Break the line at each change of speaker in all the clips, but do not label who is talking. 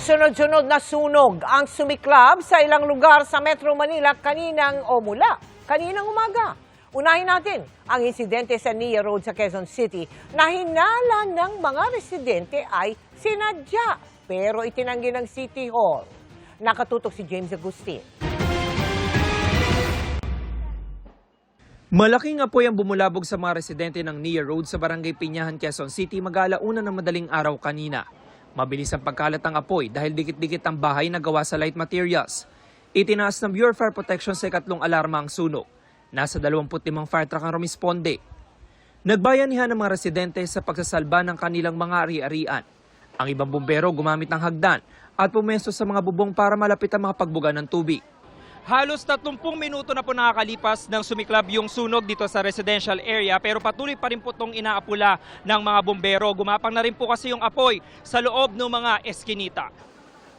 Sunod-sunod na sunog ang sumiklab sa ilang lugar sa Metro Manila kaninang umaga. Unahin natin ang insidente sa Nia Road sa Quezon City na hinala ng mga residente ay sinadya pero itinanggi ng City Hall. Nakatutok si James Agustin.
Malaking apoy ang bumulabog sa mga residente ng Nia Road sa Barangay Piñahan, Quezon City mag-alauna ng madaling araw kanina. Mabilis ang pagkalat ng apoy dahil dikit-dikit ang bahay na gawa sa light materials. Itinaas ng Bureau of Fire Protection sa ikatlong alarma ang sunog. Nasa 25 fire truck ang rumisponde. Nagbayanihan ng mga residente sa pagsasalba ng kanilang mga ari-arian. Ang ibang bumbero gumamit ng hagdan at pumesto sa mga bubong para malapit ang mga pagbuga ng tubig. Halos 30 minuto na po nakakalipas ng sumiklab yung sunog dito sa residential area pero patuloy pa rin po itong inaapula ng mga bombero. Gumapang na rin po kasi yung apoy sa loob ng mga eskinita.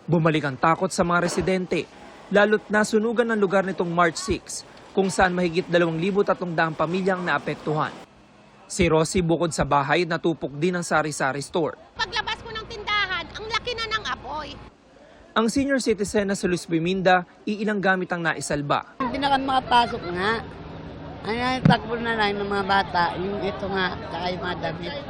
Bumalik ang takot sa mga residente, lalo't nasunugan ng lugar nitong March 6 kung saan mahigit 2,300 pamilyang naapektuhan. Si Rosie bukod sa bahay natupok din ang sari-sari store.
Paglabas ko ng tindahan, ang laki na ng apoy.
Ang senior citizen na si Luz Biminda, iilang gamit ang naisalba.
Hindi na kami makapasok nga. Takbo na lang ng mga bata, yung ito nga, saka yung mga damit.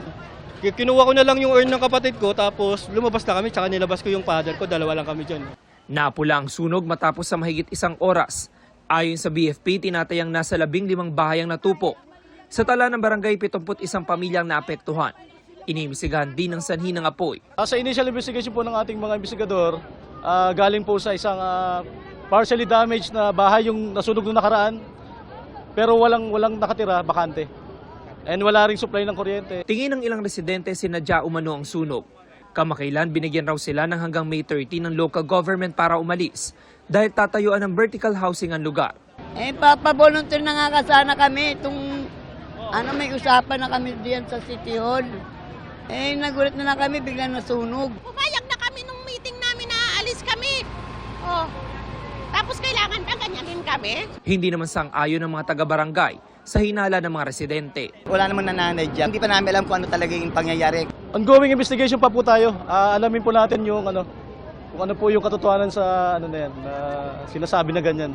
Kinuha ko na lang yung urn ng kapatid ko, tapos lumabas na kami, tsaka nilabas ko yung father ko, dalawa lang kami dyan.
Napula ang sunog matapos sa mahigit 1 oras. Ayon sa BFP, tinatayang nasa 15 bahay ang natupo. Sa tala ng barangay, 71 pamilyang naapektuhan. Inimbestigahan din ang sanhi ng apoy.
Sa initial investigation po ng ating mga investigador, galing po sa isang partially damaged na bahay yung nasunog noong nakaraan, pero walang nakatira, bakante. And wala ring supply ng kuryente.
Tingin ng ilang residente sinadya umano ang sunog. Kamakailan binigyan raw sila ng hanggang May 30 ng local government para umalis dahil tatayuan ng vertical housing ang lugar.
Papavolunteer na nga sana kami itong may usapan na kami diyan sa City Hall. Nagulat na lang kami, biglang nasunog.
Pumayag na kami nung meeting namin na aalis kami. Tapos kailangan pa ganyanin kami.
Hindi naman sang-ayon ng mga taga-barangay sa hinala ng mga residente.
Wala naman nananay dyan. Hindi pa namin alam kung ano talaga yung pangyayari.
Ongoing investigation pa po tayo. Alamin po natin yung kung ano po yung katotohanan sa na sinasabi na ganyan,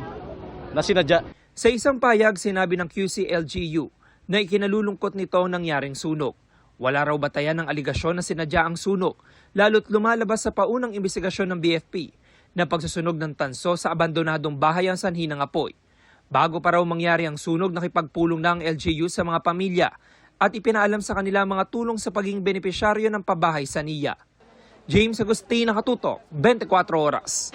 na sinadya.
Sa isang payag, sinabi ng QCLGU na ikinalulungkot nito ang nangyaring sunog. Wala raw batayan ng aligasyon na sinadya ang sunog, lalo't lumalabas sa paunang investigasyon ng BFP na pagsusunog ng tanso sa abandonadong bahay ang sanhi ng apoy. Bago pa raw mangyari ang sunog, nakipagpulong na ang LGU sa mga pamilya at ipinaalam sa kanila mga tulong sa pagiging benepisyaryo ng pabahay sa NIA. James Agustin, Nakatutok, 24 Oras.